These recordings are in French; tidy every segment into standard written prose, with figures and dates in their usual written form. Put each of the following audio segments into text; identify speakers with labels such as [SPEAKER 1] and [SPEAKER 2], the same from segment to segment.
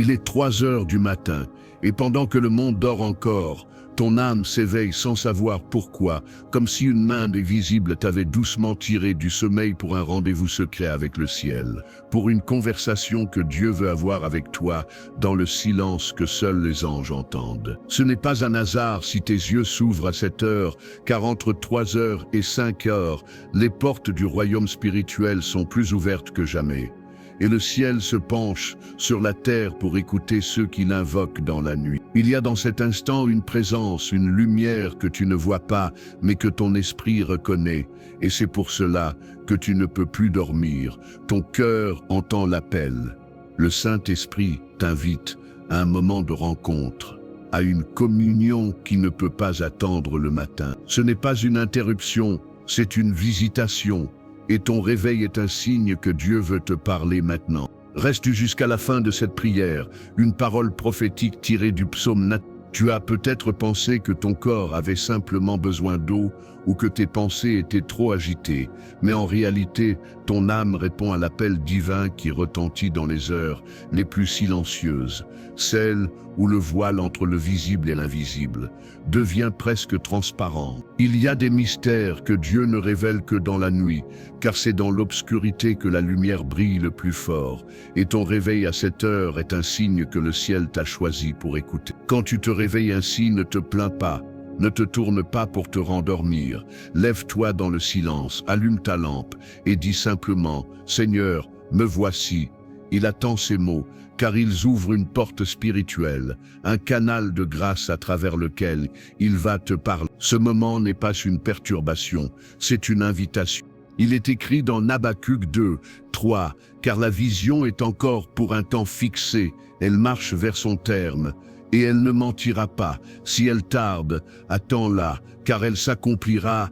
[SPEAKER 1] Il est 3 heures du matin, et pendant que le monde dort encore, ton âme s'éveille sans savoir pourquoi, comme si une main invisible t'avait doucement tiré du sommeil pour un rendez-vous secret avec le ciel, pour une conversation que Dieu veut avoir avec toi dans le silence que seuls les anges entendent. Ce n'est pas un hasard si tes yeux s'ouvrent à cette heure, car entre 3 heures et 5 heures, les portes du royaume spirituel sont plus ouvertes que jamais. Et le ciel se penche sur la terre pour écouter ceux qui l'invoquent dans la nuit. Il y a dans cet instant une présence, une lumière que tu ne vois pas, mais que ton esprit reconnaît. Et c'est pour cela que tu ne peux plus dormir. Ton cœur entend l'appel. Le Saint-Esprit t'invite à un moment de rencontre, à une communion qui ne peut pas attendre le matin. Ce n'est pas une interruption, c'est une visitation. Et ton réveil est un signe que Dieu veut te parler maintenant. Reste jusqu'à la fin de cette prière, une parole prophétique tirée du psaume. Tu as peut-être pensé que ton corps avait simplement besoin d'eau ou que tes pensées étaient trop agitées, mais en réalité, ton âme répond à l'appel divin qui retentit dans les heures les plus silencieuses, celles où le voile entre le visible et l'invisible devient presque transparent. Il y a des mystères que Dieu ne révèle que dans la nuit, car c'est dans l'obscurité que la lumière brille le plus fort, et ton réveil à cette heure est un signe que le ciel t'a choisi pour écouter. Quand tu te réveilles ainsi, ne te plains pas, ne te tourne pas pour te rendormir. Lève-toi dans le silence, allume ta lampe et dis simplement « Seigneur, me voici ». Il attend ces mots, car ils ouvrent une porte spirituelle, un canal de grâce à travers lequel il va te parler. Ce moment n'est pas une perturbation, c'est une invitation. Il est écrit dans Habacuc 2, 3, « Car la vision est encore pour un temps fixé, elle marche vers son terme. Et elle ne mentira pas. Si elle tarde, attends-la, car elle s'accomplira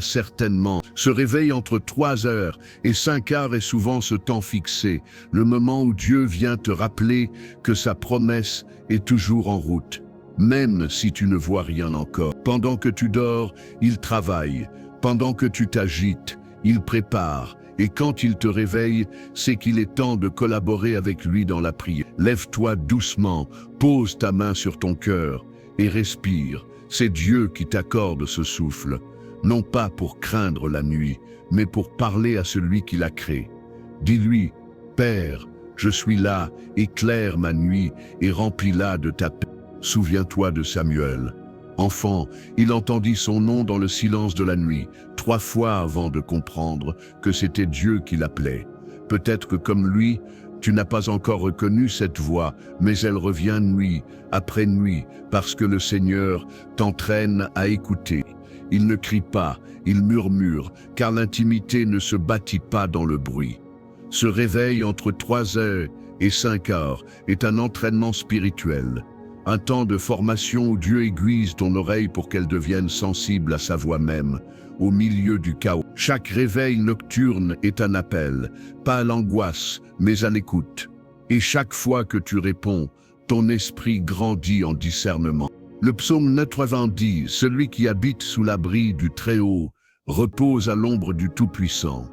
[SPEAKER 1] certainement. » Ce réveil entre 3 heures et 5 heures est souvent ce temps fixé, le moment où Dieu vient te rappeler que sa promesse est toujours en route. Même si tu ne vois rien encore. Pendant que tu dors, il travaille. Pendant que tu t'agites, il prépare. Et quand il te réveille, c'est qu'il est temps de collaborer avec lui dans la prière. Lève-toi doucement, pose ta main sur ton cœur et respire. C'est Dieu qui t'accorde ce souffle, non pas pour craindre la nuit, mais pour parler à celui qui l'a créé. Dis-lui, « Père, je suis là, éclaire ma nuit et remplis-la de ta paix. » Souviens-toi de Samuel. Enfant, il entendit son nom dans le silence de la nuit, 3 fois avant de comprendre que c'était Dieu qui l'appelait. Peut-être que comme lui, tu n'as pas encore reconnu cette voix, mais elle revient nuit après nuit, parce que le Seigneur t'entraîne à écouter. Il ne crie pas, il murmure, car l'intimité ne se bâtit pas dans le bruit. Ce réveil entre 3 heures et 5 heures est un entraînement spirituel. Un temps de formation où Dieu aiguise ton oreille pour qu'elle devienne sensible à sa voix même, au milieu du chaos. Chaque réveil nocturne est un appel, pas à l'angoisse, mais à l'écoute. Et chaque fois que tu réponds, ton esprit grandit en discernement. Le psaume 90, celui qui habite sous l'abri du Très-Haut, repose à l'ombre du Tout-Puissant.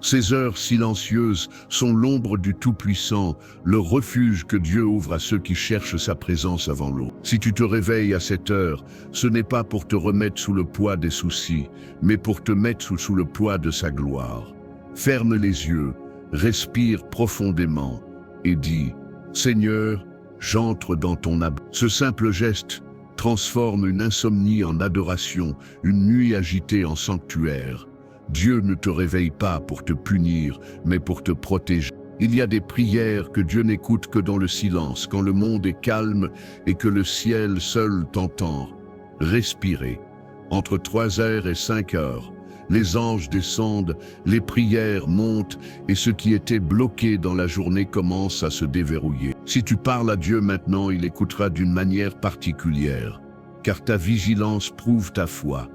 [SPEAKER 1] Ces heures silencieuses sont l'ombre du Tout-Puissant, le refuge que Dieu ouvre à ceux qui cherchent sa présence avant l'eau. Si tu te réveilles à cette heure, ce n'est pas pour te remettre sous le poids des soucis, mais pour te mettre sous le poids de sa gloire. Ferme les yeux, respire profondément et dis « Seigneur, j'entre dans ton abri. » Ce simple geste transforme une insomnie en adoration, une nuit agitée en sanctuaire. Dieu ne te réveille pas pour te punir, mais pour te protéger. Il y a des prières que Dieu n'écoute que dans le silence, quand le monde est calme et que le ciel seul t'entend. Respirez. Entre 3 heures et 5 heures, les anges descendent, les prières montent et ce qui était bloqué dans la journée commence à se déverrouiller. Si tu parles à Dieu maintenant, il écoutera d'une manière particulière, car ta vigilance prouve ta foi.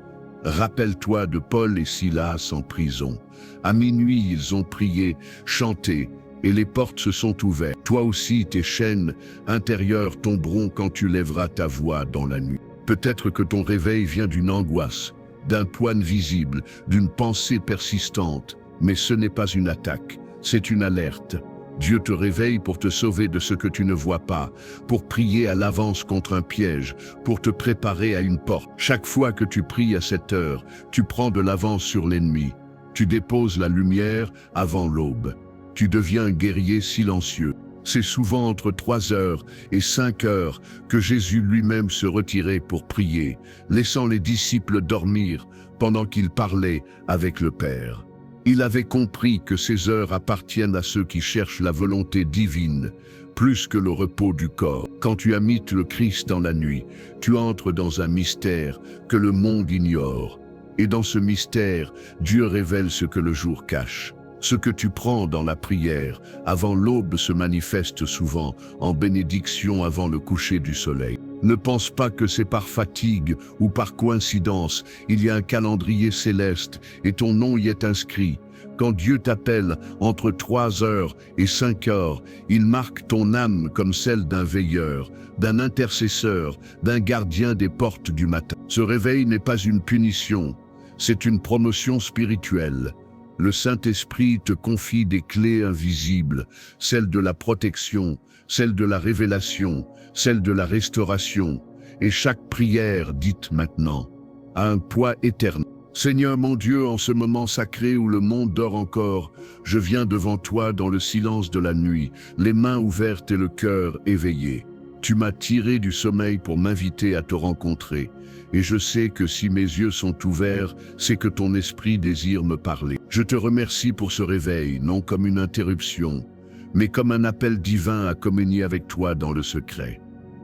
[SPEAKER 1] Rappelle-toi de Paul et Silas en prison. À minuit, ils ont prié, chanté, et les portes se sont ouvertes. Toi aussi, tes chaînes intérieures tomberont quand tu lèveras ta voix dans la nuit. Peut-être que ton réveil vient d'une angoisse, d'un poids invisible, d'une pensée persistante, mais ce n'est pas une attaque, c'est une alerte. Dieu te réveille pour te sauver de ce que tu ne vois pas, pour prier à l'avance contre un piège, pour te préparer à une porte. Chaque fois que tu pries à cette heure, tu prends de l'avance sur l'ennemi. Tu déposes la lumière avant l'aube. Tu deviens un guerrier silencieux. C'est souvent entre 3 heures et 5 heures que Jésus lui-même se retirait pour prier, laissant les disciples dormir pendant qu'il parlait avec le Père. Il avait compris que ces heures appartiennent à ceux qui cherchent la volonté divine, plus que le repos du corps. Quand tu imites le Christ dans la nuit, tu entres dans un mystère que le monde ignore. Et dans ce mystère, Dieu révèle ce que le jour cache. Ce que tu prends dans la prière avant l'aube se manifeste souvent en bénédiction avant le coucher du soleil. Ne pense pas que c'est par fatigue ou par coïncidence. Il y a un calendrier céleste et ton nom y est inscrit. Quand Dieu t'appelle entre 3 heures et 5 heures, il marque ton âme comme celle d'un veilleur, d'un intercesseur, d'un gardien des portes du matin. Ce réveil n'est pas une punition, c'est une promotion spirituelle. Le Saint-Esprit te confie des clés invisibles, celles de la protection, celles de la révélation, celles de la restauration, et chaque prière dite maintenant a un poids éternel. Seigneur mon Dieu, en ce moment sacré où le monde dort encore, je viens devant toi dans le silence de la nuit, les mains ouvertes et le cœur éveillé. Tu m'as tiré du sommeil pour m'inviter à te rencontrer, et je sais que si mes yeux sont ouverts, c'est que ton esprit désire me parler. Je te remercie pour ce réveil, non comme une interruption, mais comme un appel divin à communier avec toi dans le secret.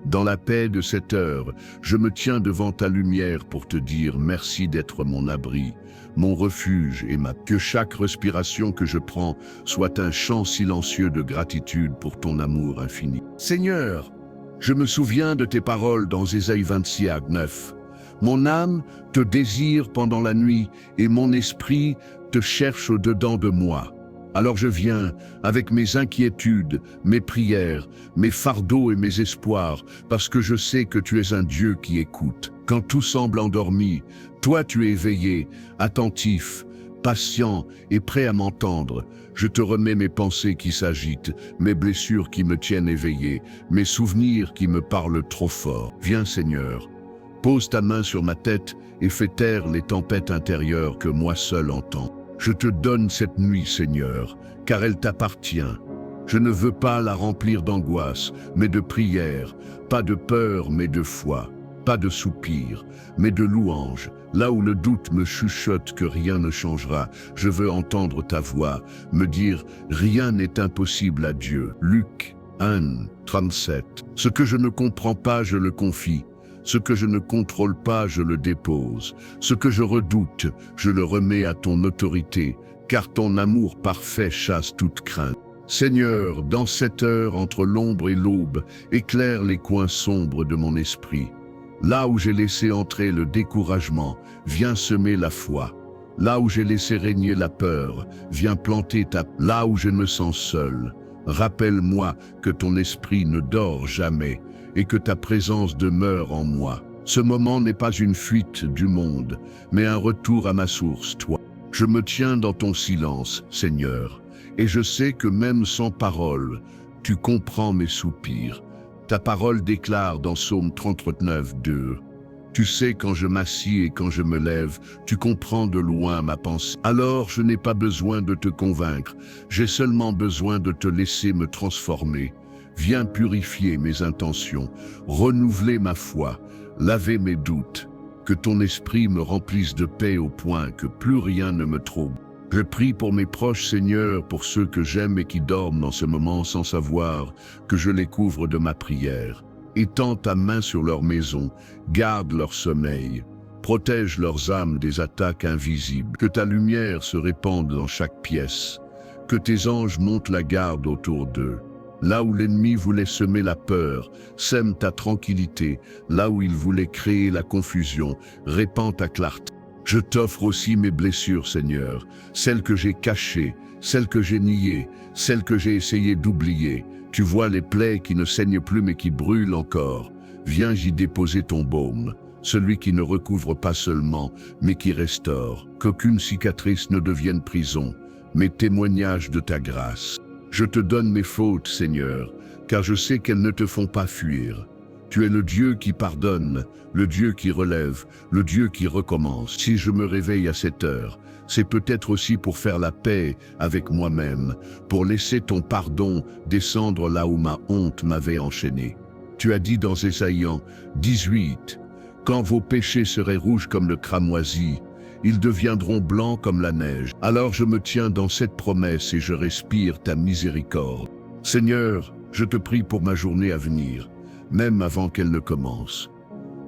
[SPEAKER 1] Dans la paix de cette heure, je me tiens devant ta lumière pour te dire merci d'être mon abri, mon refuge et que chaque respiration que je prends soit un chant silencieux de gratitude pour ton amour infini. Seigneur, je me souviens de tes paroles dans Ésaïe 26:9. Mon âme te désire pendant la nuit et mon esprit te cherche au-dedans de moi. Alors je viens avec mes inquiétudes, mes prières, mes fardeaux et mes espoirs, parce que je sais que tu es un Dieu qui écoute. Quand tout semble endormi, toi tu es éveillé, attentif, patient et prêt à m'entendre. Je te remets mes pensées qui s'agitent, mes blessures qui me tiennent éveillé, mes souvenirs qui me parlent trop fort. Viens Seigneur, pose ta main sur ma tête et fais taire les tempêtes intérieures que moi seul entends. Je te donne cette nuit, Seigneur, car elle t'appartient. Je ne veux pas la remplir d'angoisse, mais de prière, pas de peur, mais de foi, pas de soupir, mais de louange. Là où le doute me chuchote que rien ne changera, je veux entendre ta voix, me dire « Rien n'est impossible à Dieu ». Luc 1:37. Ce que je ne comprends pas, je le confie. Ce que je ne contrôle pas, je le dépose. Ce que je redoute, je le remets à ton autorité, car ton amour parfait chasse toute crainte. Seigneur, dans cette heure entre l'ombre et l'aube, éclaire les coins sombres de mon esprit. Là où j'ai laissé entrer le découragement, viens semer la foi. Là où j'ai laissé régner la peur, viens planter ta... Là où je me sens seul, rappelle-moi que ton esprit ne dort jamais, et que ta présence demeure en moi. Ce moment n'est pas une fuite du monde, mais un retour à ma source, toi. Je me tiens dans ton silence, Seigneur, et je sais que même sans parole, tu comprends mes soupirs. Ta parole déclare dans Psaume 39:2. Tu sais quand je m'assis et quand je me lève, tu comprends de loin ma pensée. Alors je n'ai pas besoin de te convaincre, j'ai seulement besoin de te laisser me transformer. Viens purifier mes intentions, renouveler ma foi, laver mes doutes, que ton esprit me remplisse de paix au point que plus rien ne me trouble. Je prie pour mes proches, Seigneur, pour ceux que j'aime et qui dorment en ce moment sans savoir que je les couvre de ma prière. Étends ta main sur leur maison, garde leur sommeil, protège leurs âmes des attaques invisibles. Que ta lumière se répande dans chaque pièce, que tes anges montent la garde autour d'eux. Là où l'ennemi voulait semer la peur, sème ta tranquillité. Là où il voulait créer la confusion, répand ta clarté. Je t'offre aussi mes blessures, Seigneur, celles que j'ai cachées, celles que j'ai niées, celles que j'ai essayé d'oublier. Tu vois les plaies qui ne saignent plus mais qui brûlent encore. Viens y déposer ton baume, celui qui ne recouvre pas seulement, mais qui restaure. Qu'aucune cicatrice ne devienne prison, mais témoignage de ta grâce. Je te donne mes fautes, Seigneur, car je sais qu'elles ne te font pas fuir. Tu es le Dieu qui pardonne, le Dieu qui relève, le Dieu qui recommence. Si je me réveille à cette heure, c'est peut-être aussi pour faire la paix avec moi-même, pour laisser ton pardon descendre là où ma honte m'avait enchaîné. Tu as dit dans Ésaïe 18, « Quand vos péchés seraient rouges comme le cramoisi, ils deviendront blancs comme la neige. » Alors je me tiens dans cette promesse et je respire ta miséricorde. Seigneur, je te prie pour ma journée à venir, même avant qu'elle ne commence.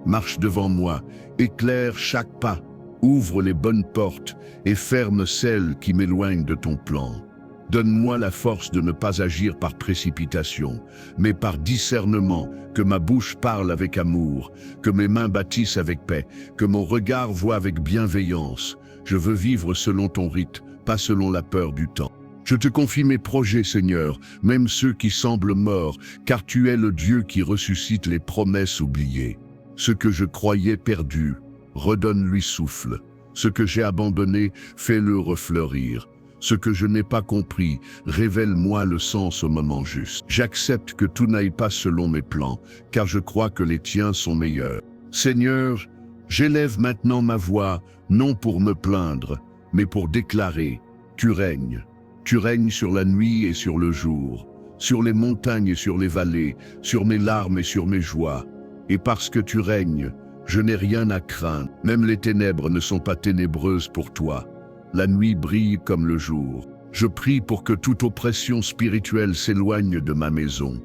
[SPEAKER 1] Marche devant moi, éclaire chaque pas, ouvre les bonnes portes et ferme celles qui m'éloignent de ton plan. Donne-moi la force de ne pas agir par précipitation, mais par discernement, que ma bouche parle avec amour, que mes mains bâtissent avec paix, que mon regard voie avec bienveillance. Je veux vivre selon ton rite, pas selon la peur du temps. Je te confie mes projets, Seigneur, même ceux qui semblent morts, car tu es le Dieu qui ressuscite les promesses oubliées. Ce que je croyais perdu, redonne-lui souffle. Ce que j'ai abandonné, fais-le refleurir. Ce que je n'ai pas compris, révèle-moi le sens au moment juste. J'accepte que tout n'aille pas selon mes plans, car je crois que les tiens sont meilleurs. Seigneur, j'élève maintenant ma voix, non pour me plaindre, mais pour déclarer, tu règnes. Tu règnes sur la nuit et sur le jour, sur les montagnes et sur les vallées, sur mes larmes et sur mes joies. Et parce que tu règnes, je n'ai rien à craindre. Même les ténèbres ne sont pas ténébreuses pour toi. La nuit brille comme le jour. Je prie pour que toute oppression spirituelle s'éloigne de ma maison,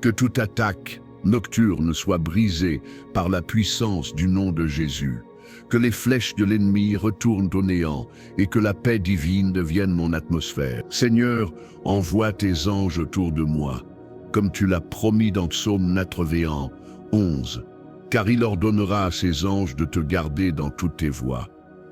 [SPEAKER 1] que toute attaque nocturne soit brisée par la puissance du nom de Jésus, que les flèches de l'ennemi retournent au néant et que la paix divine devienne mon atmosphère. Seigneur, envoie tes anges autour de moi, comme tu l'as promis dans Psaume 91, car il ordonnera à ses anges de te garder dans toutes tes voies.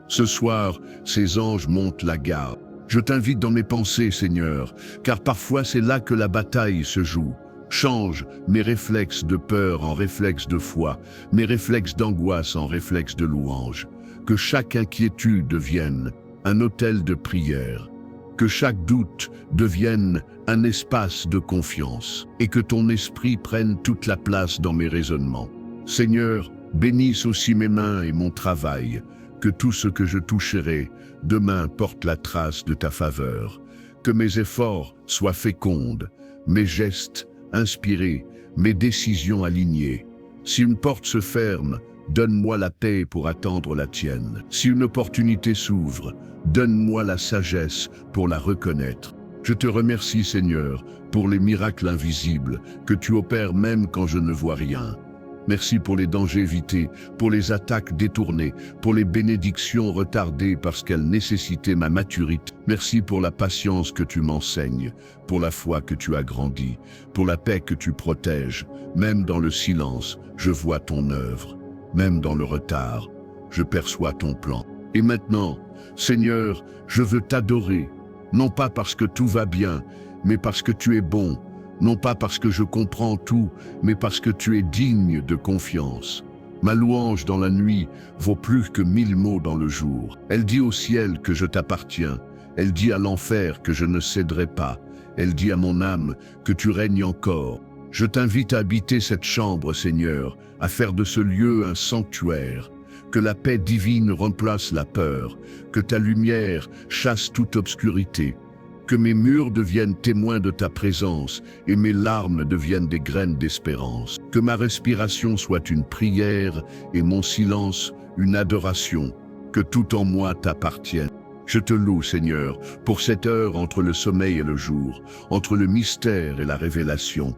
[SPEAKER 1] Ce soir, ces anges montent la garde. Je t'invite dans mes pensées, Seigneur, car parfois c'est là que la bataille se joue. Change mes réflexes de peur en réflexes de foi, mes réflexes d'angoisse en réflexes de louange. Que chaque inquiétude devienne un autel de prière, que chaque doute devienne un espace de confiance, et que ton esprit prenne toute la place dans mes raisonnements. Seigneur, bénisse aussi mes mains et mon travail, que tout ce que je toucherai demain porte la trace de ta faveur, que mes efforts soient fécondes, mes gestes inspirés, mes décisions alignées. Si une porte se ferme, donne-moi la paix pour attendre la tienne. Si une opportunité s'ouvre, donne-moi la sagesse pour la reconnaître. Je te remercie, Seigneur, pour les miracles invisibles que tu opères même quand je ne vois rien. Merci pour les dangers évités, pour les attaques détournées, pour les bénédictions retardées parce qu'elles nécessitaient ma maturité. Merci pour la patience que tu m'enseignes, pour la foi que tu agrandis, pour la paix que tu protèges. Même dans le silence, je vois ton œuvre. Même dans le retard, je perçois ton plan. Et maintenant, Seigneur, je veux t'adorer, non pas parce que tout va bien, mais parce que tu es bon. Non pas parce que je comprends tout, mais parce que tu es digne de confiance. Ma louange dans la nuit vaut plus que 1000 mots dans le jour. Elle dit au ciel que je t'appartiens. Elle dit à l'enfer que je ne céderai pas. Elle dit à mon âme que tu règnes encore. Je t'invite à habiter cette chambre, Seigneur, à faire de ce lieu un sanctuaire. Que la paix divine remplace la peur, que ta lumière chasse toute obscurité. Que mes murs deviennent témoins de ta présence et mes larmes deviennent des graines d'espérance. Que ma respiration soit une prière et mon silence une adoration. Que tout en moi t'appartienne. Je te loue, Seigneur, pour cette heure entre le sommeil et le jour, entre le mystère et la révélation.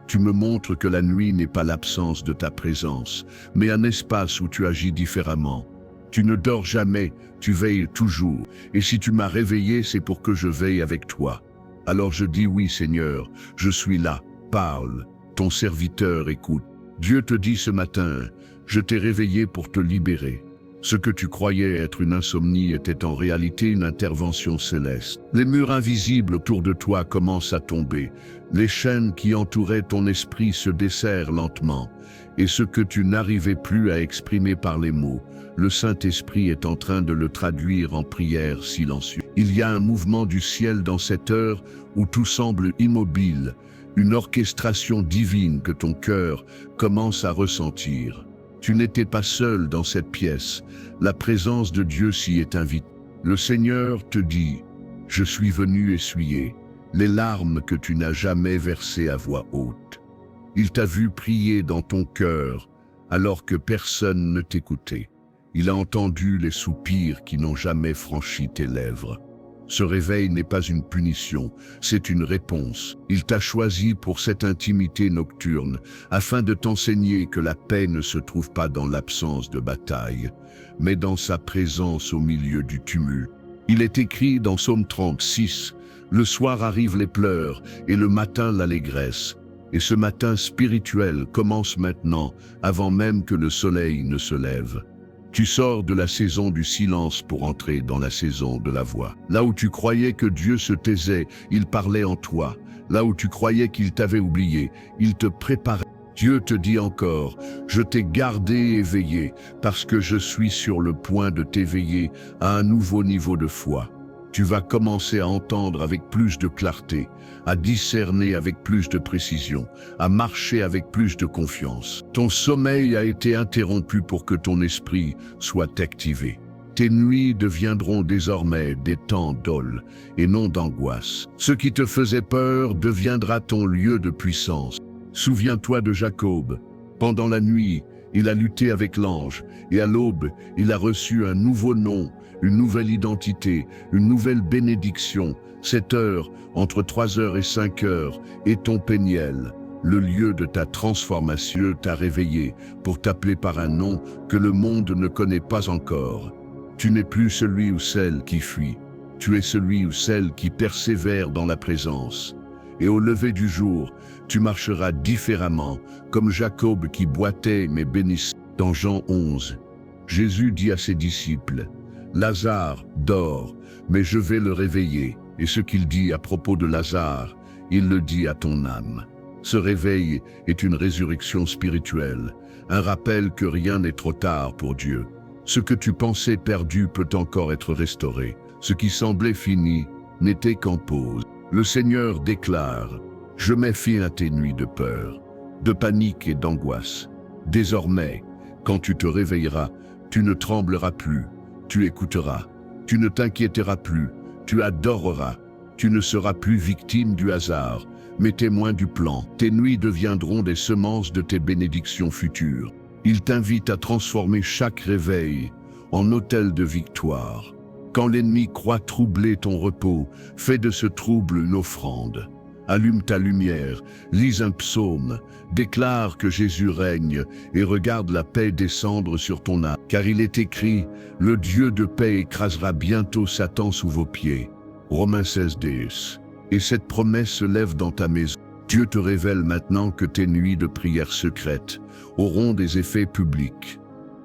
[SPEAKER 1] Tu me montres que la nuit n'est pas l'absence de ta présence, mais un espace où tu agis différemment. Tu ne dors jamais, tu veilles toujours, et si tu m'as réveillé, c'est pour que je veille avec toi. Alors je dis oui, Seigneur, je suis là, parle, ton serviteur écoute. Dieu te dit ce matin, je t'ai réveillé pour te libérer. Ce que tu croyais être une insomnie était en réalité une intervention céleste. Les murs invisibles autour de toi commencent à tomber. Les chaînes qui entouraient ton esprit se desserrent lentement. Et ce que tu n'arrivais plus à exprimer par les mots, le Saint-Esprit est en train de le traduire en prière silencieuse. Il y a un mouvement du ciel dans cette heure où tout semble immobile, une orchestration divine que ton cœur commence à ressentir. Tu n'étais pas seul dans cette pièce, la présence de Dieu s'y est invitée. Le Seigneur te dit, « Je suis venu essuyer les larmes que tu n'as jamais versées à voix haute. » Il t'a vu prier dans ton cœur alors que personne ne t'écoutait. Il a entendu les soupirs qui n'ont jamais franchi tes lèvres. Ce réveil n'est pas une punition, c'est une réponse. Il t'a choisi pour cette intimité nocturne, afin de t'enseigner que la paix ne se trouve pas dans l'absence de bataille, mais dans sa présence au milieu du tumulte. Il est écrit dans Psaume 36, « Le soir arrivent les pleurs et le matin l'allégresse. » Et ce matin spirituel commence maintenant, avant même que le soleil ne se lève. Tu sors de la saison du silence pour entrer dans la saison de la voix. Là où tu croyais que Dieu se taisait, il parlait en toi. Là où tu croyais qu'il t'avait oublié, il te préparait. Dieu te dit encore, je t'ai gardé éveillé, parce que je suis sur le point de t'éveiller à un nouveau niveau de foi. Tu vas commencer à entendre avec plus de clarté, à discerner avec plus de précision, à marcher avec plus de confiance. Ton sommeil a été interrompu pour que ton esprit soit activé. Tes nuits deviendront désormais des temps d'aule et non d'angoisse. Ce qui te faisait peur deviendra ton lieu de puissance. Souviens-toi de Jacob. Pendant la nuit, il a lutté avec l'ange, et à l'aube, il a reçu un nouveau nom, une nouvelle identité, une nouvelle bénédiction. Cette heure, entre 3 heures et 5 heures, est ton Péniel. Le lieu de ta transformation t'a réveillé pour t'appeler par un nom que le monde ne connaît pas encore. Tu n'es plus celui ou celle qui fuit. Tu es celui ou celle qui persévère dans la présence. Et au lever du jour, tu marcheras différemment, comme Jacob qui boitait mais bénissait. Dans Jean 11, Jésus dit à ses disciples, « Lazare dort, mais je vais le réveiller. » Et ce qu'il dit à propos de Lazare, il le dit à ton âme. Ce réveil est une résurrection spirituelle, un rappel que rien n'est trop tard pour Dieu. Ce que tu pensais perdu peut encore être restauré. Ce qui semblait fini n'était qu'en pause. Le Seigneur déclare, « Je mets fin à tes nuits de peur, de panique et d'angoisse. Désormais, quand tu te réveilleras, tu ne trembleras plus, tu écouteras, tu ne t'inquiéteras plus, tu adoreras, tu ne seras plus victime du hasard, mais témoin du plan. Tes nuits deviendront des semences de tes bénédictions futures. » Il t'invite à transformer chaque réveil en autel de victoire. Quand l'ennemi croit troubler ton repos, fais de ce trouble une offrande. Allume ta lumière, lis un psaume, déclare que Jésus règne et regarde la paix descendre sur ton âme. Car il est écrit, « Le Dieu de paix écrasera bientôt Satan sous vos pieds. » Romains 16:10. Et cette promesse se lève dans ta maison. Dieu te révèle maintenant que tes nuits de prière secrètes auront des effets publics.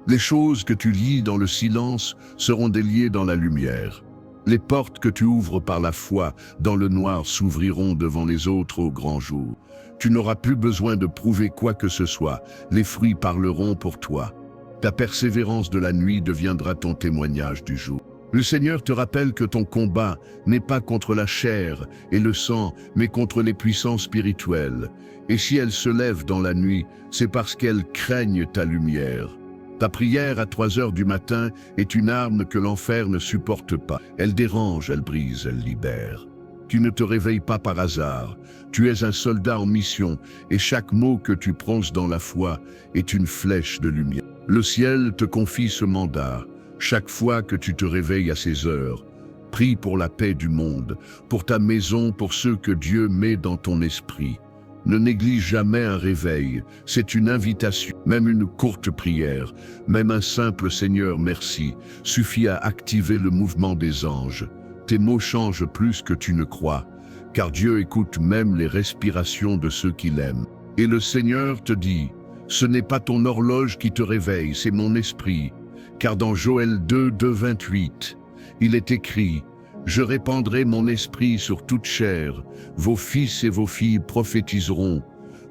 [SPEAKER 1] Les choses que tu lis dans le silence seront déliées dans la lumière. Les portes que tu ouvres par la foi dans le noir s'ouvriront devant les autres au grand jour. Tu n'auras plus besoin de prouver quoi que ce soit, les fruits parleront pour toi. Ta persévérance de la nuit deviendra ton témoignage du jour. Le Seigneur te rappelle que ton combat n'est pas contre la chair et le sang, mais contre les puissances spirituelles. Et si elles se lèvent dans la nuit, c'est parce qu'elles craignent ta lumière. Ta prière à 3 heures du matin est une arme que l'enfer ne supporte pas. Elle dérange, elle brise, elle libère. Tu ne te réveilles pas par hasard. Tu es un soldat en mission et chaque mot que tu prononces dans la foi est une flèche de lumière. Le ciel te confie ce mandat. Chaque fois que tu te réveilles à ces heures, prie pour la paix du monde, pour ta maison, pour ceux que Dieu met dans ton esprit. Ne néglige jamais un réveil, c'est une invitation, même une courte prière, même un simple Seigneur merci, suffit à activer le mouvement des anges. Tes mots changent plus que tu ne crois, car Dieu écoute même les respirations de ceux qu'il aime. Et le Seigneur te dit, ce n'est pas ton horloge qui te réveille, c'est mon esprit. Car dans Joël 2:28, il est écrit, « Je répandrai mon esprit sur toute chair, vos fils et vos filles prophétiseront,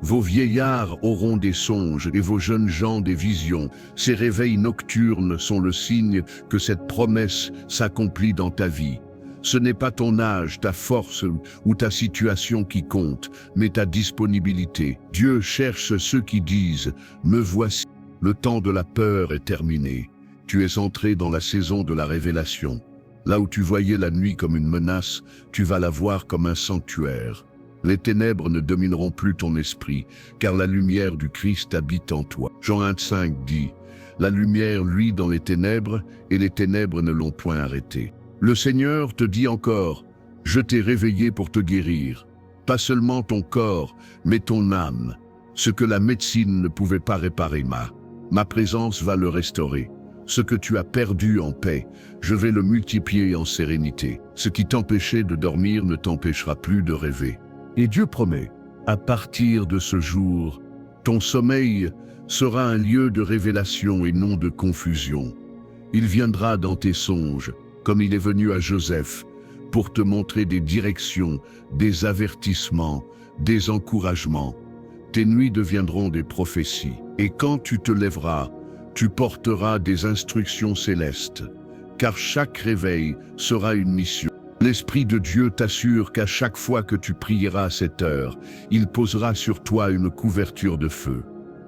[SPEAKER 1] Vos vieillards auront des songes et vos jeunes gens des visions. Ces réveils nocturnes sont le signe que cette promesse s'accomplit dans ta vie. Ce n'est pas ton âge, ta force ou ta situation qui compte, mais ta disponibilité. Dieu cherche ceux qui disent « Me voici ». Le temps de la peur est terminé. Tu es entré dans la saison de la révélation. Là où tu voyais la nuit comme une menace, tu vas la voir comme un sanctuaire. Les ténèbres ne domineront plus ton esprit, car la lumière du Christ habite en toi. Jean 1,5 dit « La lumière luit dans les ténèbres, et les ténèbres ne l'ont point arrêtée. » Le Seigneur te dit encore « Je t'ai réveillé pour te guérir, pas seulement ton corps, mais ton âme. Ce que la médecine ne pouvait pas réparer, ma présence va le restaurer. Ce que tu as perdu en paix, je vais le multiplier en sérénité. Ce qui t'empêchait de dormir ne t'empêchera plus de rêver. » Et Dieu promet, à partir de ce jour, ton sommeil sera un lieu de révélation et non de confusion. Il viendra dans tes songes, comme il est venu à Joseph, pour te montrer des directions, des avertissements, des encouragements. Tes nuits deviendront des prophéties. Et quand tu te lèveras, tu porteras des instructions célestes, car chaque réveil sera une mission. L'Esprit de Dieu t'assure qu'à chaque fois que tu prieras à cette heure, il posera sur toi une couverture de feu.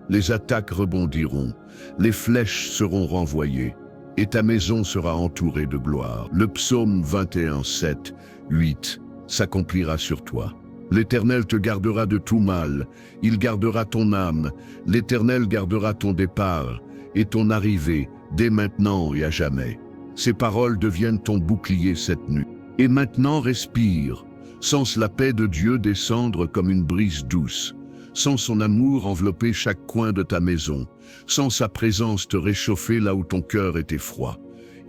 [SPEAKER 1] Les attaques rebondiront, les flèches seront renvoyées, et ta maison sera entourée de gloire. Le psaume 21, 7, 8 s'accomplira sur toi. L'Éternel te gardera de tout mal, il gardera ton âme, l'Éternel gardera ton départ et ton arrivée, dès maintenant et à jamais. Ces paroles deviennent ton bouclier cette nuit. Et maintenant respire, sens la paix de Dieu descendre comme une brise douce, sens son amour envelopper chaque coin de ta maison, sens sa présence te réchauffer là où ton cœur était froid.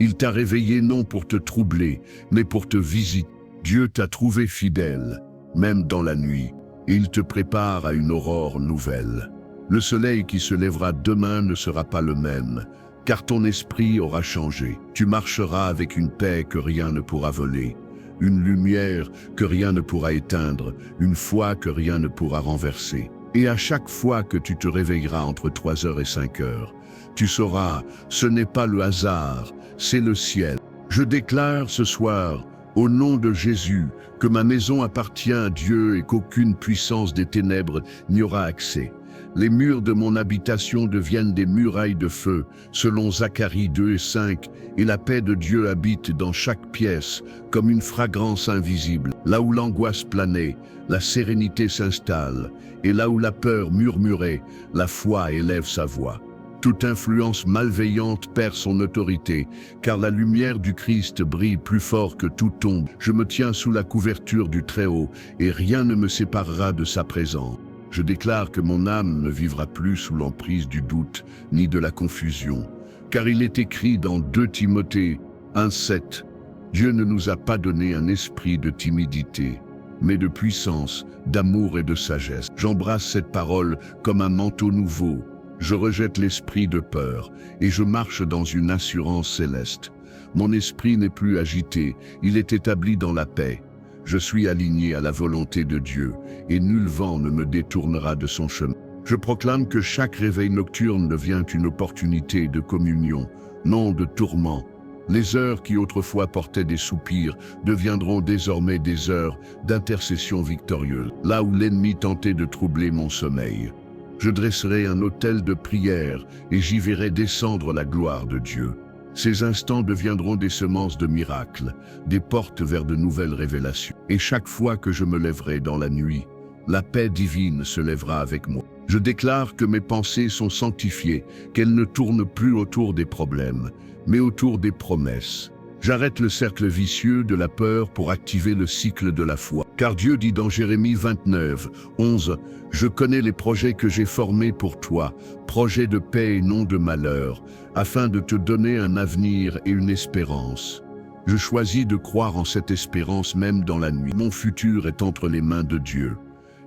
[SPEAKER 1] Il t'a réveillé non pour te troubler, mais pour te visiter. Dieu t'a trouvé fidèle, même dans la nuit, et il te prépare à une aurore nouvelle. Le soleil qui se lèvera demain ne sera pas le même, car ton esprit aura changé. Tu marcheras avec une paix que rien ne pourra voler, une lumière que rien ne pourra éteindre, une foi que rien ne pourra renverser. Et à chaque fois que tu te réveilleras entre 3h et 5h, tu sauras, ce n'est pas le hasard, c'est le ciel. Je déclare ce soir, au nom de Jésus, que ma maison appartient à Dieu et qu'aucune puissance des ténèbres n'y aura accès. Les murs de mon habitation deviennent des murailles de feu, selon Zacharie 2 et 5, et la paix de Dieu habite dans chaque pièce, comme une fragrance invisible. Là où l'angoisse planait, la sérénité s'installe, et là où la peur murmurait, la foi élève sa voix. Toute influence malveillante perd son autorité, car la lumière du Christ brille plus fort que toute ombre. Je me tiens sous la couverture du Très-Haut, et rien ne me séparera de sa présence. Je déclare que mon âme ne vivra plus sous l'emprise du doute, ni de la confusion. Car il est écrit dans 2 Timothée 1,7, « Dieu ne nous a pas donné un esprit de timidité, mais de puissance, d'amour et de sagesse. » J'embrasse cette parole comme un manteau nouveau. Je rejette l'esprit de peur, et je marche dans une assurance céleste. Mon esprit n'est plus agité, il est établi dans la paix. Je suis aligné à la volonté de Dieu, et nul vent ne me détournera de son chemin. Je proclame que chaque réveil nocturne devient une opportunité de communion, non de tourment. Les heures qui autrefois portaient des soupirs deviendront désormais des heures d'intercession victorieuse, là où l'ennemi tentait de troubler mon sommeil. Je dresserai un autel de prière et j'y verrai descendre la gloire de Dieu. Ces instants deviendront des semences de miracles, des portes vers de nouvelles révélations. Et chaque fois que je me lèverai dans la nuit, la paix divine se lèvera avec moi. Je déclare que mes pensées sont sanctifiées, qu'elles ne tournent plus autour des problèmes, mais autour des promesses. J'arrête le cercle vicieux de la peur pour activer le cycle de la foi. Car Dieu dit dans Jérémie 29, 11, « Je connais les projets que j'ai formés pour toi, projets de paix et non de malheur, afin de te donner un avenir et une espérance. » Je choisis de croire en cette espérance même dans la nuit. Mon futur est entre les mains de Dieu,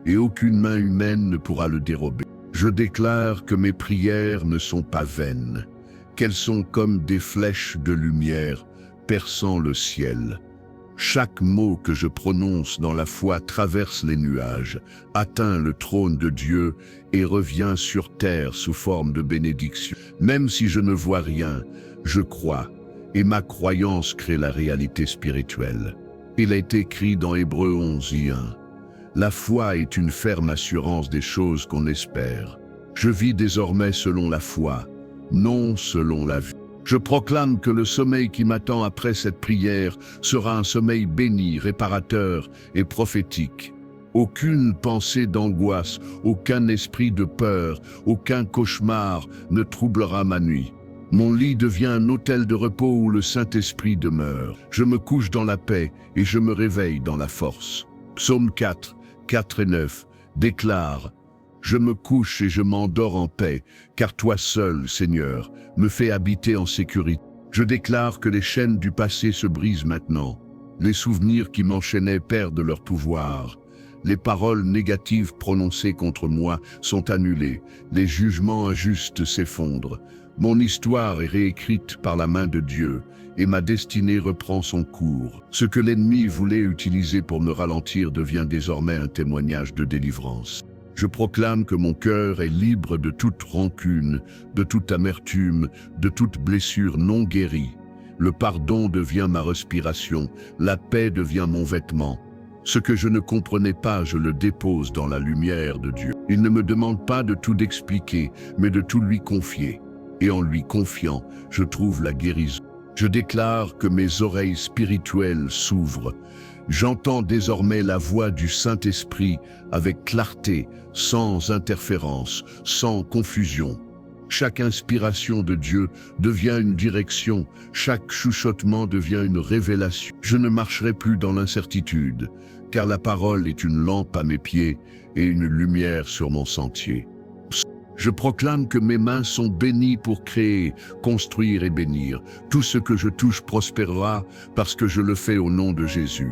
[SPEAKER 1] et aucune main humaine ne pourra le dérober. Je déclare que mes prières ne sont pas vaines, qu'elles sont comme des flèches de lumière perçant le ciel. Chaque mot que je prononce dans la foi traverse les nuages, atteint le trône de Dieu et revient sur terre sous forme de bénédiction. Même si je ne vois rien, je crois, et ma croyance crée la réalité spirituelle. Il est écrit dans Hébreux 11:1. La foi est une ferme assurance des choses qu'on espère. Je vis désormais selon la foi, non selon la vue. Je proclame que le sommeil qui m'attend après cette prière sera un sommeil béni, réparateur et prophétique. Aucune pensée d'angoisse, aucun esprit de peur, aucun cauchemar ne troublera ma nuit. Mon lit devient un hôtel de repos où le Saint-Esprit demeure. Je me couche dans la paix et je me réveille dans la force. Psaume 4, 4 et 9 déclare: Je me couche et je m'endors en paix, car toi seul, Seigneur, me fais habiter en sécurité. Je déclare que les chaînes du passé se brisent maintenant. Les souvenirs qui m'enchaînaient perdent leur pouvoir. Les paroles négatives prononcées contre moi sont annulées. Les jugements injustes s'effondrent. Mon histoire est réécrite par la main de Dieu et ma destinée reprend son cours. Ce que l'ennemi voulait utiliser pour me ralentir devient désormais un témoignage de délivrance. Je proclame que mon cœur est libre de toute rancune, de toute amertume, de toute blessure non guérie. Le pardon devient ma respiration, la paix devient mon vêtement. Ce que je ne comprenais pas, je le dépose dans la lumière de Dieu. Il ne me demande pas de tout expliquer, mais de tout lui confier. Et en lui confiant, je trouve la guérison. Je déclare que mes oreilles spirituelles s'ouvrent. J'entends désormais la voix du Saint-Esprit avec clarté, sans interférence, sans confusion. Chaque inspiration de Dieu devient une direction, chaque chuchotement devient une révélation. Je ne marcherai plus dans l'incertitude, car la parole est une lampe à mes pieds et une lumière sur mon sentier. Je proclame que mes mains sont bénies pour créer, construire et bénir. Tout ce que je touche prospérera parce que je le fais au nom de Jésus.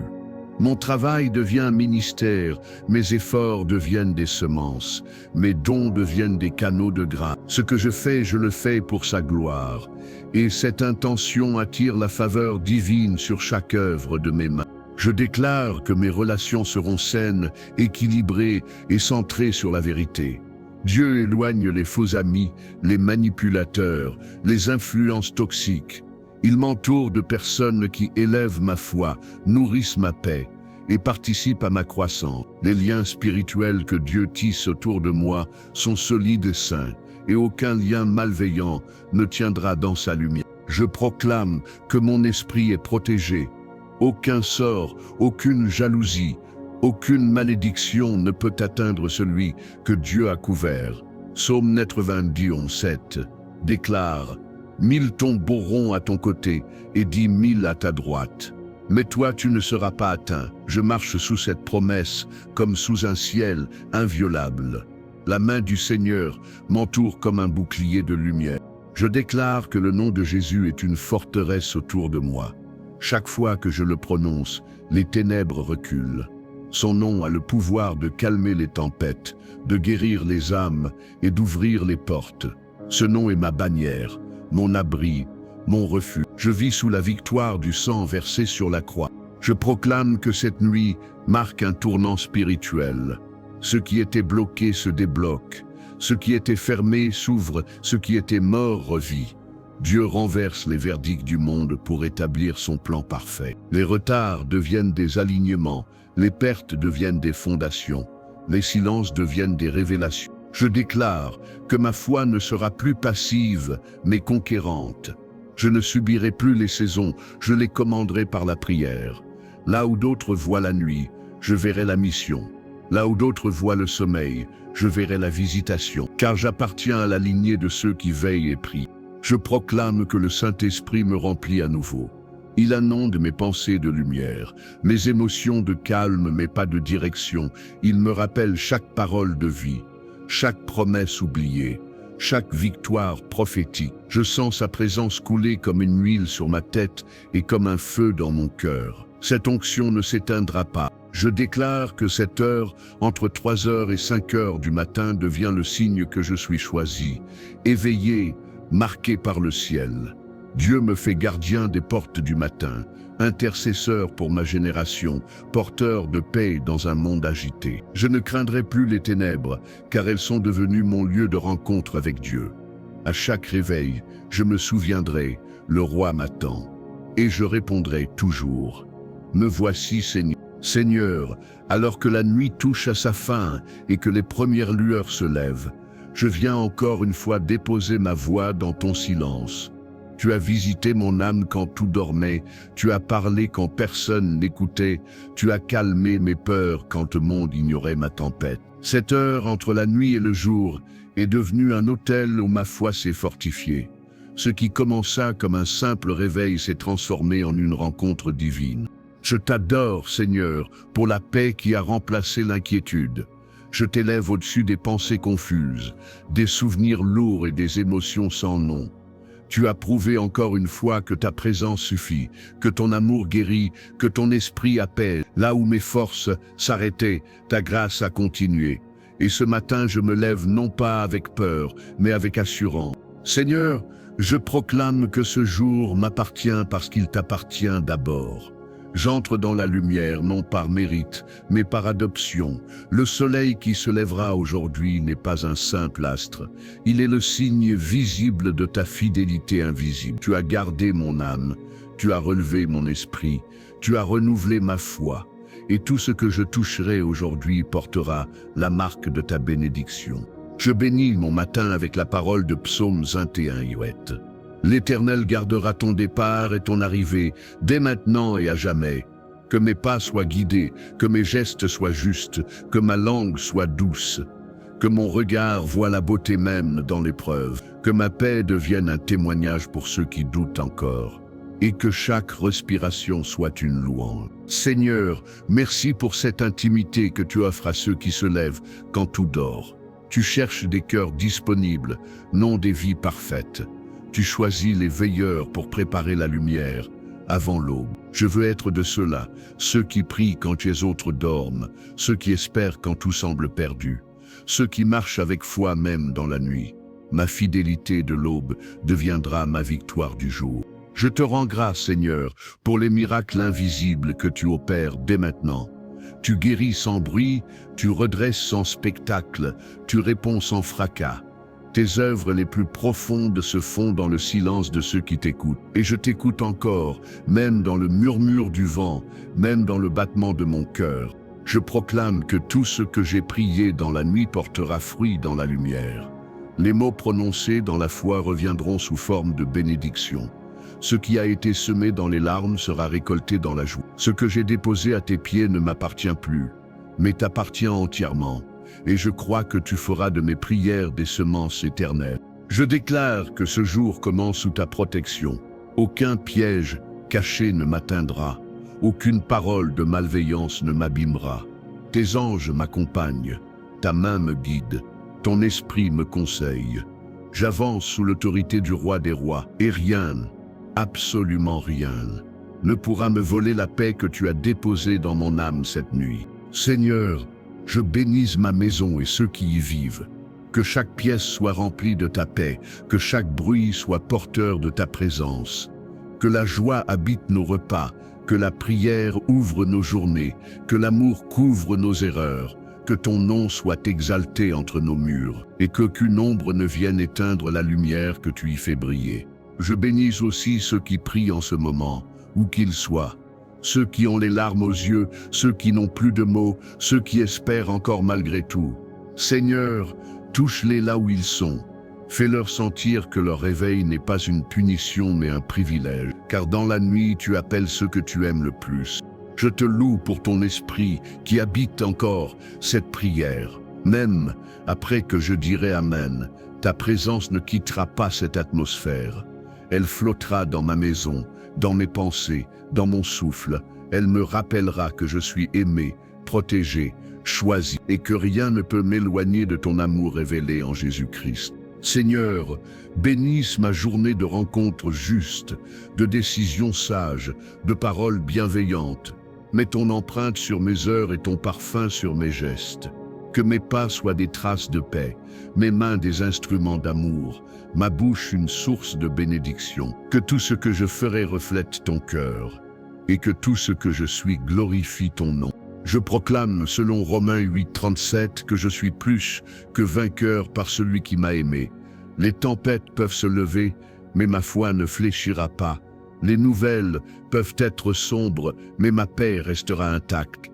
[SPEAKER 1] Mon travail devient un ministère, mes efforts deviennent des semences, mes dons deviennent des canaux de grâce. Ce que je le fais pour sa gloire. Et cette intention attire la faveur divine sur chaque œuvre de mes mains. Je déclare que mes relations seront saines, équilibrées et centrées sur la vérité. Dieu éloigne les faux amis, les manipulateurs, les influences toxiques. Il m'entoure de personnes qui élèvent ma foi, nourrissent ma paix et participent à ma croissance. Les liens spirituels que Dieu tisse autour de moi sont solides et sains, et aucun lien malveillant ne tiendra dans sa lumière. Je proclame que mon esprit est protégé. Aucun sort, aucune jalousie, aucune malédiction ne peut atteindre celui que Dieu a couvert. Psaume 90:7 déclare: 1000 tomberont à ton côté et 10 000 à ta droite. Mais toi, tu ne seras pas atteint. Je marche sous cette promesse comme sous un ciel inviolable. La main du Seigneur m'entoure comme un bouclier de lumière. Je déclare que le nom de Jésus est une forteresse autour de moi. Chaque fois que je le prononce, les ténèbres reculent. Son nom a le pouvoir de calmer les tempêtes, de guérir les âmes et d'ouvrir les portes. Ce nom est ma bannière, mon abri, mon refuge. Je vis sous la victoire du sang versé sur la croix. Je proclame que cette nuit marque un tournant spirituel. Ce qui était bloqué se débloque. Ce qui était fermé s'ouvre. Ce qui était mort revit. Dieu renverse les verdicts du monde pour établir son plan parfait. Les retards deviennent des alignements. Les pertes deviennent des fondations. Les silences deviennent des révélations. Je déclare que ma foi ne sera plus passive, mais conquérante. Je ne subirai plus les saisons, je les commanderai par la prière. Là où d'autres voient la nuit, je verrai la mission. Là où d'autres voient le sommeil, je verrai la visitation. Car j'appartiens à la lignée de ceux qui veillent et prient. Je proclame que le Saint-Esprit me remplit à nouveau. Il inonde mes pensées de lumière, mes émotions de calme mais pas de direction. Il me rappelle chaque parole de vie, chaque promesse oubliée, chaque victoire prophétique. Je sens sa présence couler comme une huile sur ma tête et comme un feu dans mon cœur. Cette onction ne s'éteindra pas. Je déclare que cette heure, entre 3h et 5h du matin, devient le signe que je suis choisi, éveillé, marqué par le ciel. Dieu me fait gardien des portes du matin, intercesseur pour ma génération, porteur de paix dans un monde agité. Je ne craindrai plus les ténèbres, car elles sont devenues mon lieu de rencontre avec Dieu. À chaque réveil, je me souviendrai, le roi m'attend. Et je répondrai toujours, me voici Seigneur. Seigneur, alors que la nuit touche à sa fin et que les premières lueurs se lèvent, je viens encore une fois déposer ma voix dans ton silence. Tu as visité mon âme quand tout dormait, tu as parlé quand personne n'écoutait, tu as calmé mes peurs quand le monde ignorait ma tempête. Cette heure entre la nuit et le jour est devenue un autel où ma foi s'est fortifiée. Ce qui commença comme un simple réveil s'est transformé en une rencontre divine. Je t'adore, Seigneur, pour la paix qui a remplacé l'inquiétude. Je t'élève au-dessus des pensées confuses, des souvenirs lourds et des émotions sans nom. Tu as prouvé encore une fois que ta présence suffit, que ton amour guérit, que ton esprit apaise. Là où mes forces s'arrêtaient, ta grâce a continué. Et ce matin, je me lève non pas avec peur, mais avec assurance. Seigneur, je proclame que ce jour m'appartient parce qu'il t'appartient d'abord. J'entre dans la lumière, non par mérite, mais par adoption. Le soleil qui se lèvera aujourd'hui n'est pas un simple astre. Il est le signe visible de ta fidélité invisible. Tu as gardé mon âme, tu as relevé mon esprit, tu as renouvelé ma foi. Et tout ce que je toucherai aujourd'hui portera la marque de ta bénédiction. Je bénis mon matin avec la parole de Psaume 21, Iouette. L'Éternel gardera ton départ et ton arrivée, dès maintenant et à jamais. Que mes pas soient guidés, que mes gestes soient justes, que ma langue soit douce. Que mon regard voie la beauté même dans l'épreuve, que ma paix devienne un témoignage pour ceux qui doutent encore. Et que chaque respiration soit une louange. Seigneur, merci pour cette intimité que tu offres à ceux qui se lèvent quand tout dort. Tu cherches des cœurs disponibles, non des vies parfaites. Tu choisis les veilleurs pour préparer la lumière avant l'aube. Je veux être de ceux-là, ceux qui prient quand les autres dorment, ceux qui espèrent quand tout semble perdu, ceux qui marchent avec foi même dans la nuit. Ma fidélité de l'aube deviendra ma victoire du jour. Je te rends grâce, Seigneur, pour les miracles invisibles que tu opères dès maintenant. Tu guéris sans bruit, tu redresses sans spectacle, tu réponds sans fracas. Tes œuvres les plus profondes se font dans le silence de ceux qui t'écoutent. Et je t'écoute encore, même dans le murmure du vent, même dans le battement de mon cœur. Je proclame que tout ce que j'ai prié dans la nuit portera fruit dans la lumière. Les mots prononcés dans la foi reviendront sous forme de bénédiction. Ce qui a été semé dans les larmes sera récolté dans la joie. Ce que j'ai déposé à tes pieds ne m'appartient plus, mais t'appartient entièrement. Et je crois que tu feras de mes prières des semences éternelles. Je déclare que ce jour commence sous ta protection. Aucun piège caché ne m'atteindra. Aucune parole de malveillance ne m'abîmera. Tes anges m'accompagnent. Ta main me guide. Ton esprit me conseille. J'avance sous l'autorité du roi des rois. Et rien, absolument rien, ne pourra me voler la paix que tu as déposée dans mon âme cette nuit. Seigneur, je bénisse ma maison et ceux qui y vivent. Que chaque pièce soit remplie de ta paix, que chaque bruit soit porteur de ta présence. Que la joie habite nos repas, que la prière ouvre nos journées, que l'amour couvre nos erreurs, que ton nom soit exalté entre nos murs, et qu'aucune ombre ne vienne éteindre la lumière que tu y fais briller. Je bénis aussi ceux qui prient en ce moment, où qu'ils soient. Ceux qui ont les larmes aux yeux, ceux qui n'ont plus de mots, ceux qui espèrent encore malgré tout. Seigneur, touche-les là où ils sont. Fais-leur sentir que leur réveil n'est pas une punition mais un privilège, car dans la nuit tu appelles ceux que tu aimes le plus. Je te loue pour ton esprit qui habite encore cette prière. Même après que je dirai Amen, ta présence ne quittera pas cette atmosphère. Elle flottera dans ma maison, dans mes pensées, dans mon souffle. Elle me rappellera que je suis aimé, protégé, choisi, et que rien ne peut m'éloigner de ton amour révélé en Jésus-Christ. Seigneur, bénisse ma journée de rencontres justes, de décisions sages, de paroles bienveillantes. Mets ton empreinte sur mes heures et ton parfum sur mes gestes. Que mes pas soient des traces de paix, mes mains des instruments d'amour, ma bouche une source de bénédiction. Que tout ce que je ferai reflète ton cœur, et que tout ce que je suis glorifie ton nom. Je proclame, selon Romains 8,37, que je suis plus que vainqueur par celui qui m'a aimé. Les tempêtes peuvent se lever, mais ma foi ne fléchira pas. Les nouvelles peuvent être sombres, mais ma paix restera intacte.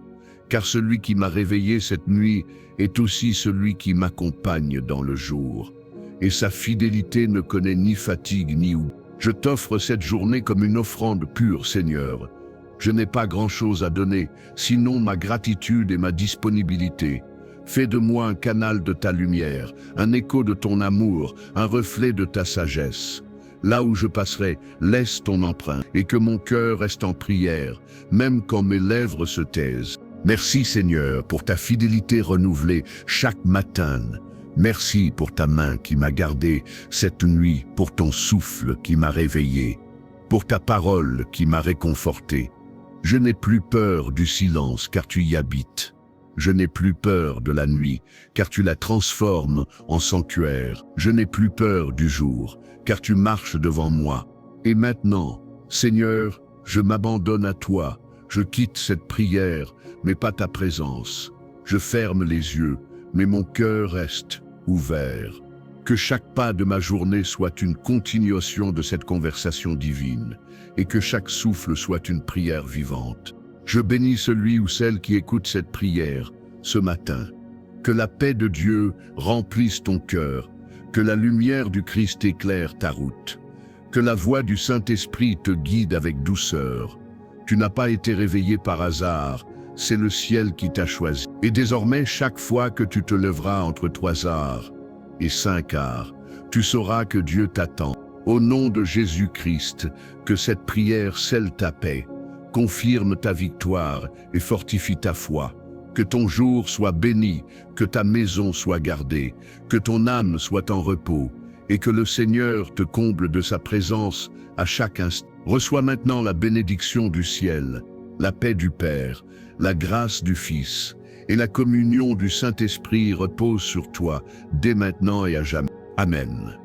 [SPEAKER 1] Car celui qui m'a réveillé cette nuit est aussi celui qui m'accompagne dans le jour. Et sa fidélité ne connaît ni fatigue ni oubli. Je t'offre cette journée comme une offrande pure, Seigneur. Je n'ai pas grand-chose à donner, sinon ma gratitude et ma disponibilité. Fais de moi un canal de ta lumière, un écho de ton amour, un reflet de ta sagesse. Là où je passerai, laisse ton empreinte, et que mon cœur reste en prière, même quand mes lèvres se taisent. Merci Seigneur pour ta fidélité renouvelée chaque matin. Merci pour ta main qui m'a gardé cette nuit, pour ton souffle qui m'a réveillé, pour ta parole qui m'a réconforté. Je n'ai plus peur du silence car tu y habites. Je n'ai plus peur de la nuit car tu la transformes en sanctuaire. Je n'ai plus peur du jour car tu marches devant moi. Et maintenant, Seigneur, je m'abandonne à toi. Je quitte cette prière, mais pas ta présence. Je ferme les yeux, mais mon cœur reste ouvert. Que chaque pas de ma journée soit une continuation de cette conversation divine, et que chaque souffle soit une prière vivante. Je bénis celui ou celle qui écoute cette prière ce matin. Que la paix de Dieu remplisse ton cœur, que la lumière du Christ éclaire ta route, que la voix du Saint-Esprit te guide avec douceur. Tu n'as pas été réveillé par hasard, c'est le ciel qui t'a choisi. Et désormais, chaque fois que tu te lèveras entre 3h et 5h, tu sauras que Dieu t'attend. Au nom de Jésus-Christ, que cette prière scelle ta paix, confirme ta victoire et fortifie ta foi. Que ton jour soit béni, que ta maison soit gardée, que ton âme soit en repos, et que le Seigneur te comble de sa présence à chaque instant. Reçois maintenant la bénédiction du ciel, la paix du Père, la grâce du Fils, et la communion du Saint-Esprit repose sur toi, dès maintenant et à jamais. Amen.